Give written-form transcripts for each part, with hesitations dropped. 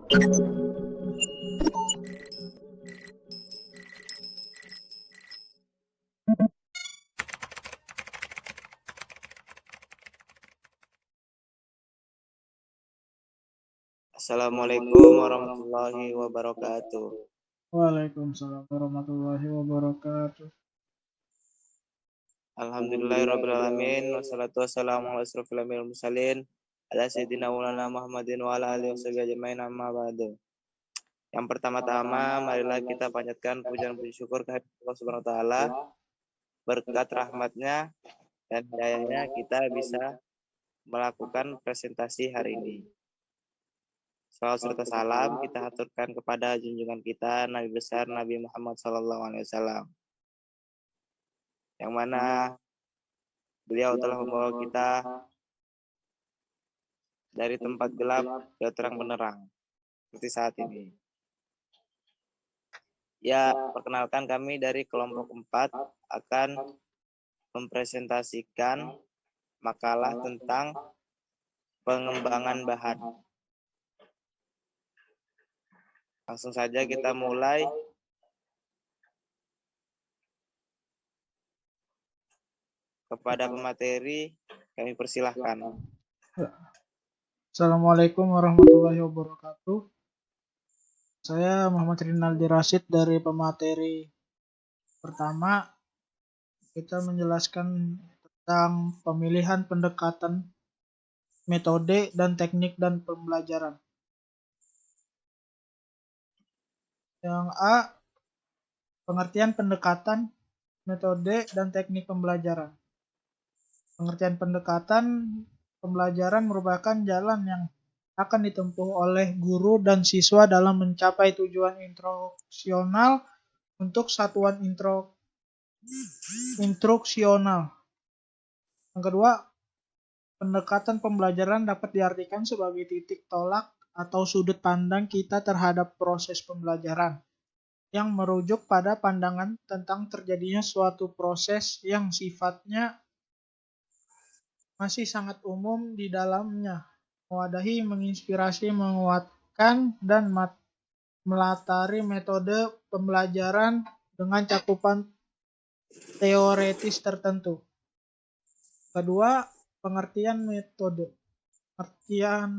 Assalamualaikum warahmatullahi wabarakatuh. Waalaikumsalam warahmatullahi wabarakatuh. Alhamdulillahirrabbilalamin. Wassalatu wassalamu ala asrofil anbiya'i wal mursalin ala sayyidina maulana Muhammadin wa ala alihi washabihi ajmain amma ba'du. Yang pertama-tama, marilah kita panjatkan pujian puji syukur kehadirat Allah Subhanahu wa taala. Berkat rahmatnya dan hidayahnya kita bisa melakukan presentasi hari ini. Salawat serta salam kita haturkan kepada junjungan kita Nabi besar Nabi Muhammad SAW, yang mana beliau telah membawa kita dari tempat gelap ke terang benderang seperti saat ini. Ya, perkenalkan kami dari kelompok 4 akan mempresentasikan makalah tentang pengembangan bahan. Langsung saja kita mulai. Kepada pemateri kami persilahkan. Assalamualaikum warahmatullahi wabarakatuh. Saya Muhammad Rinaldi Rasid dari pemateri pertama. Kita menjelaskan tentang pemilihan pendekatan, metode, dan teknik dan pembelajaran. Yang A, pengertian pendekatan, metode, dan teknik pembelajaran. Pengertian pendekatan pembelajaran merupakan jalan yang akan ditempuh oleh guru dan siswa dalam mencapai tujuan instruksional untuk satuan instruksional. Yang kedua, pendekatan pembelajaran dapat diartikan sebagai titik tolak atau sudut pandang kita terhadap proses pembelajaran yang merujuk pada pandangan tentang terjadinya suatu proses yang sifatnya masih sangat umum di dalamnya, mewadahi, menginspirasi, menguatkan, dan melatari metode pembelajaran dengan cakupan teoretis tertentu. Kedua, pengertian metode. Pengertian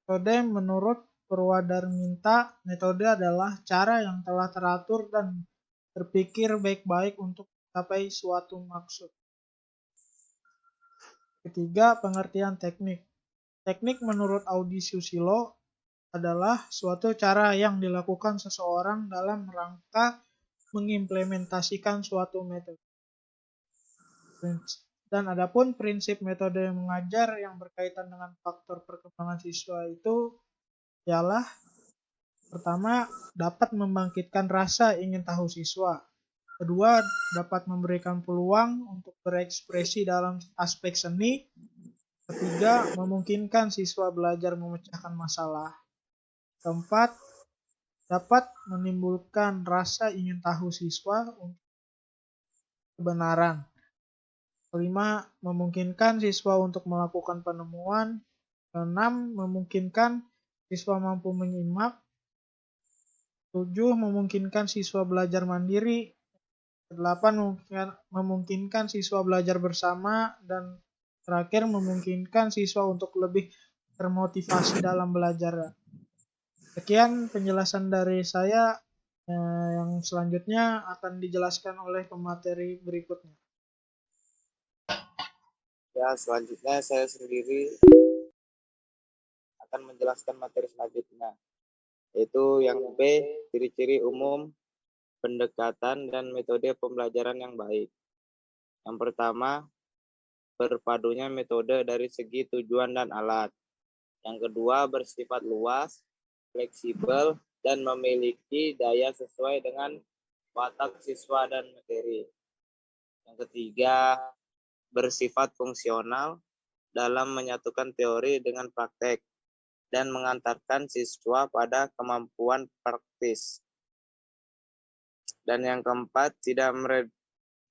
metode menurut Purwadarminta, metode adalah cara yang telah teratur dan terpikir baik-baik untuk mencapai suatu maksud. Ketiga, pengertian teknik. Teknik menurut Audi Susilo adalah suatu cara yang dilakukan seseorang dalam rangka mengimplementasikan suatu metode. Dan adapun prinsip metode mengajar yang berkaitan dengan faktor perkembangan siswa itu ialah pertama, dapat membangkitkan rasa ingin tahu siswa. Kedua, dapat memberikan peluang untuk berekspresi dalam aspek seni. Ketiga, memungkinkan siswa belajar memecahkan masalah. Keempat, dapat menimbulkan rasa ingin tahu siswa untuk kebenaran. Kelima, memungkinkan siswa untuk melakukan penemuan. Keenam, memungkinkan siswa mampu menyimak. 7, memungkinkan siswa belajar mandiri. 8, memungkinkan siswa belajar bersama. Dan terakhir, memungkinkan siswa untuk lebih termotivasi dalam belajar. Sekian penjelasan dari saya. Yang selanjutnya akan dijelaskan oleh pemateri berikutnya. Ya, selanjutnya saya sendiri akan menjelaskan materi selanjutnya, yaitu yang B, ciri-ciri umum pendekatan dan metode pembelajaran yang baik. Yang pertama, berpadunya metode dari segi tujuan dan alat. Yang kedua, bersifat luas, fleksibel, dan memiliki daya sesuai dengan watak siswa dan materi. Yang ketiga, bersifat fungsional dalam menyatukan teori dengan praktek dan mengantarkan siswa pada kemampuan praktis. Dan yang keempat, tidak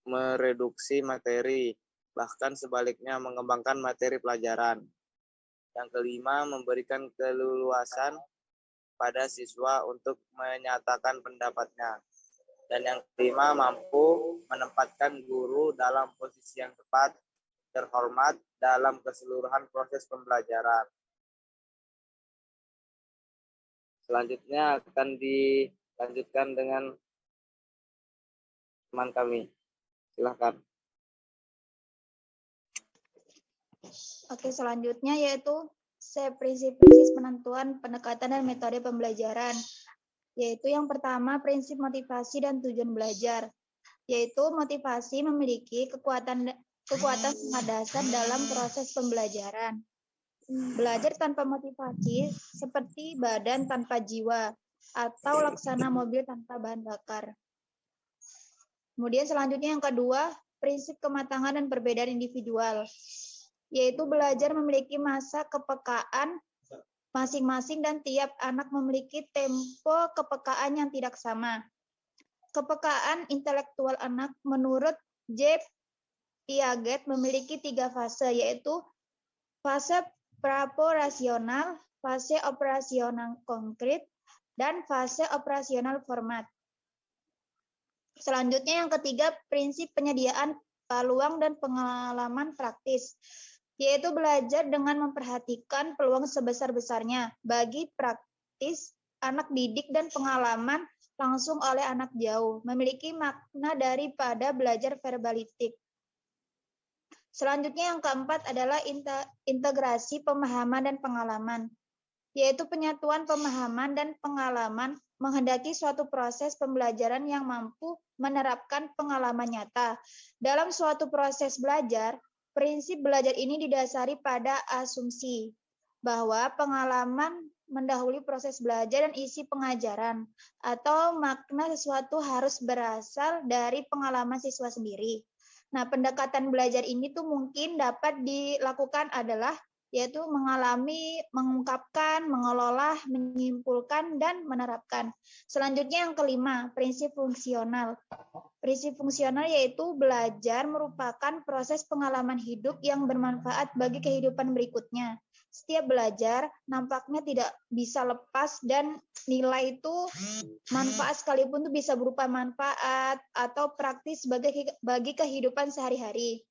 mereduksi materi, bahkan sebaliknya mengembangkan materi pelajaran. Yang kelima, memberikan keleluasan pada siswa untuk menyatakan pendapatnya. Dan yang kelima, mampu menempatkan guru dalam posisi yang tepat, terhormat dalam keseluruhan proses pembelajaran. Selanjutnya akan dilanjutkan dengan teman kami. Silakan. Oke, selanjutnya yaitu prinsip-prinsip penentuan pendekatan dan metode pembelajaran. Yaitu yang pertama, prinsip motivasi dan tujuan belajar. Yaitu motivasi memiliki kekuatan dasar dalam proses pembelajaran. Belajar tanpa motivasi seperti badan tanpa jiwa atau laksana mobil tanpa bahan bakar. Kemudian selanjutnya yang kedua, prinsip kematangan dan perbedaan individual, yaitu belajar memiliki masa kepekaan masing-masing dan tiap anak memiliki tempo kepekaan yang tidak sama. Kepekaan intelektual anak menurut J. Piaget memiliki 3 fase, yaitu fase praoperasional, fase operasional konkret, dan fase operasional format. Selanjutnya yang ketiga, prinsip penyediaan peluang dan pengalaman praktis, yaitu belajar dengan memperhatikan peluang sebesar-besarnya bagi praktis anak didik dan pengalaman langsung oleh anak jauh, memiliki makna daripada belajar verbalitik. Selanjutnya yang keempat adalah integrasi pemahaman dan pengalaman, yaitu penyatuan pemahaman dan pengalaman menghendaki suatu proses pembelajaran yang mampu menerapkan pengalaman nyata. Dalam suatu proses belajar, prinsip belajar ini didasari pada asumsi bahwa pengalaman mendahului proses belajar dan isi pengajaran, atau makna sesuatu harus berasal dari pengalaman siswa sendiri. Nah, pendekatan belajar ini tuh mungkin dapat dilakukan adalah yaitu mengalami, mengungkapkan, mengelola, menyimpulkan, dan menerapkan. Selanjutnya yang kelima, prinsip fungsional. Prinsip fungsional yaitu belajar merupakan proses pengalaman hidup yang bermanfaat bagi kehidupan berikutnya. Setiap belajar nampaknya tidak bisa lepas dan nilai itu manfaat sekalipun itu bisa berupa manfaat atau praktis bagi kehidupan sehari-hari.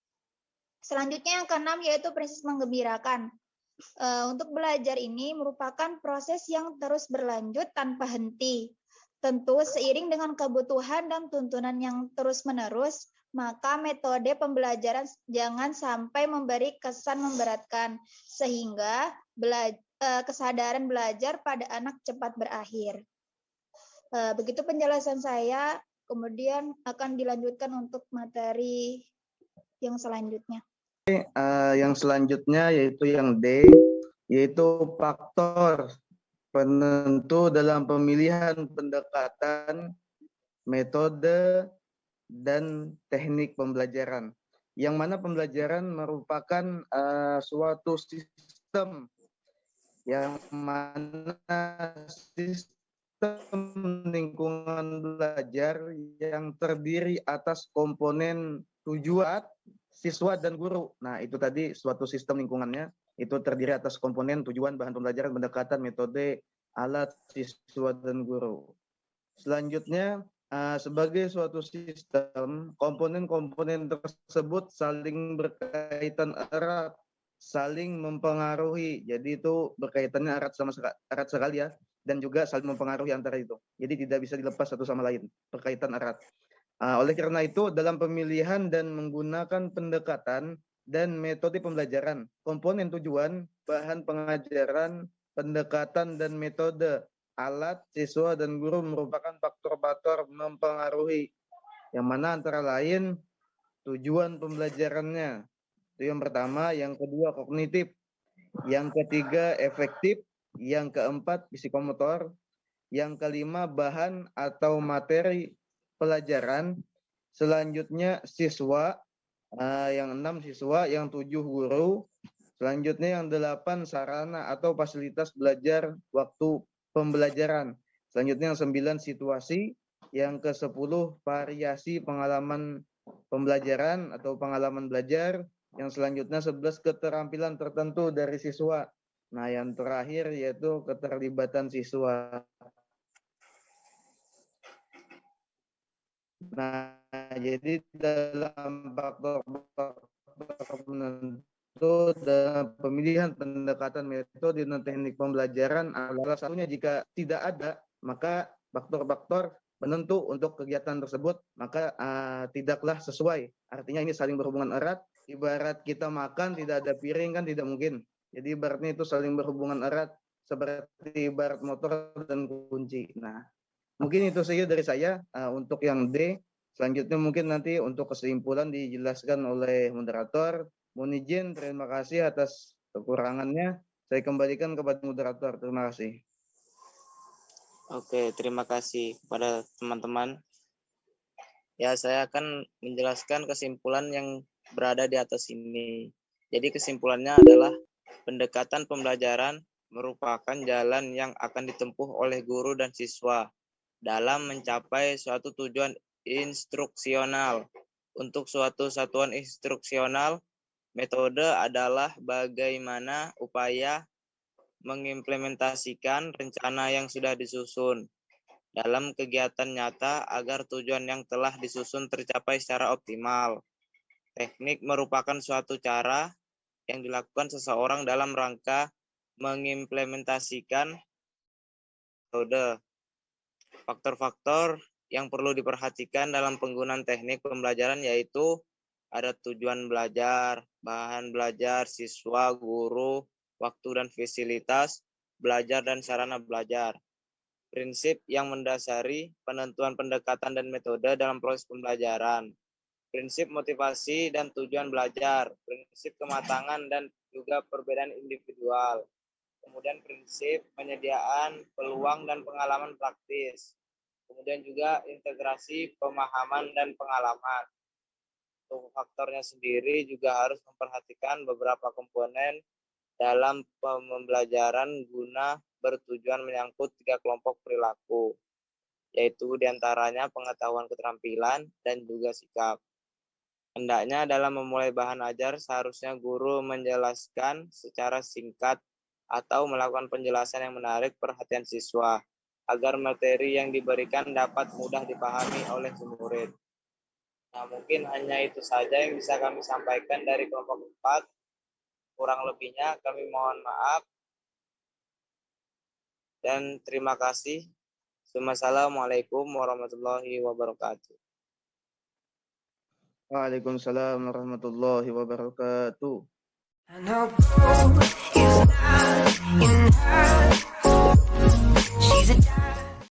Selanjutnya yang keenam yaitu prinsip menggembirakan. Untuk belajar ini merupakan proses yang terus berlanjut tanpa henti. Tentu seiring dengan kebutuhan dan tuntunan yang terus-menerus, maka metode pembelajaran jangan sampai memberi kesan memberatkan, sehingga kesadaran belajar pada anak cepat berakhir. Begitu penjelasan saya, kemudian akan dilanjutkan untuk materi yang selanjutnya. Yang selanjutnya yaitu yang D, yaitu faktor penentu dalam pemilihan pendekatan, metode, dan teknik pembelajaran. Yang mana pembelajaran merupakan suatu sistem yang mana sistem lingkungan belajar yang terdiri atas komponen tujuan, siswa, dan guru. Nah, itu tadi suatu sistem lingkungannya, itu terdiri atas komponen tujuan, bahan pembelajaran, pendekatan, metode, alat, siswa, dan guru. Selanjutnya, sebagai suatu sistem, komponen-komponen tersebut saling berkaitan erat, saling mempengaruhi. Jadi itu berkaitannya erat sekali ya, dan juga saling mempengaruhi antara itu. Jadi tidak bisa dilepas satu sama lain, berkaitan erat. Oleh karena itu, dalam pemilihan dan menggunakan pendekatan dan metode pembelajaran, komponen tujuan, bahan pengajaran, pendekatan, dan metode, alat, siswa, dan guru merupakan faktor-faktor mempengaruhi, yang mana antara lain tujuan pembelajarannya. Itu yang pertama, yang kedua kognitif, yang ketiga efektif, yang keempat psikomotor, yang kelima bahan atau materi pelajaran, selanjutnya siswa, yang 6 siswa, yang 7 guru, selanjutnya yang 8 sarana atau fasilitas belajar waktu pembelajaran, selanjutnya yang 9 situasi, yang ke-10 variasi pengalaman pembelajaran atau pengalaman belajar, yang selanjutnya 11 keterampilan tertentu dari siswa, Nah, yang terakhir yaitu keterlibatan siswa. Nah, jadi dalam faktor-faktor penentu dalam pemilihan pendekatan metode dan teknik pembelajaran adalah satunya jika tidak ada, maka faktor-faktor penentu untuk kegiatan tersebut maka tidaklah sesuai. Artinya ini saling berhubungan erat. Ibarat kita makan tidak ada piring kan tidak mungkin. Jadi ibaratnya itu saling berhubungan erat seperti ibarat motor dan kunci. Nah, mungkin itu saja dari saya untuk yang D. Selanjutnya mungkin nanti untuk kesimpulan dijelaskan oleh moderator. Mohon izin, terima kasih atas kekurangannya. Saya kembalikan kepada moderator. Terima kasih. Oke, terima kasih kepada teman-teman. Ya, saya akan menjelaskan kesimpulan yang berada di atas ini. Jadi kesimpulannya adalah pendekatan pembelajaran merupakan jalan yang akan ditempuh oleh guru dan siswa dalam mencapai suatu tujuan instruksional. Untuk suatu satuan instruksional, metode adalah bagaimana upaya mengimplementasikan rencana yang sudah disusun dalam kegiatan nyata agar tujuan yang telah disusun tercapai secara optimal. Teknik merupakan suatu cara yang dilakukan seseorang dalam rangka mengimplementasikan metode. Faktor-faktor yang perlu diperhatikan dalam penggunaan teknik pembelajaran yaitu ada tujuan belajar, bahan belajar, siswa, guru, waktu dan fasilitas, belajar dan sarana belajar. Prinsip yang mendasari penentuan pendekatan dan metode dalam proses pembelajaran. Prinsip motivasi dan tujuan belajar. Prinsip kematangan dan juga perbedaan individual. Kemudian prinsip penyediaan peluang dan pengalaman praktis. Kemudian juga integrasi pemahaman dan pengalaman. Untuk faktornya sendiri juga harus memperhatikan beberapa komponen dalam pembelajaran guna bertujuan menyangkut 3 kelompok perilaku, yaitu diantaranya pengetahuan keterampilan dan juga sikap. Hendaknya dalam memulai bahan ajar seharusnya guru menjelaskan secara singkat atau melakukan penjelasan yang menarik perhatian siswa, agar materi yang diberikan dapat mudah dipahami oleh si murid. Nah, mungkin hanya itu saja yang bisa kami sampaikan dari kelompok 4. Kurang lebihnya kami mohon maaf. Dan terima kasih. Wassalamualaikum warahmatullahi wabarakatuh. Waalaikumsalam warahmatullahi wabarakatuh.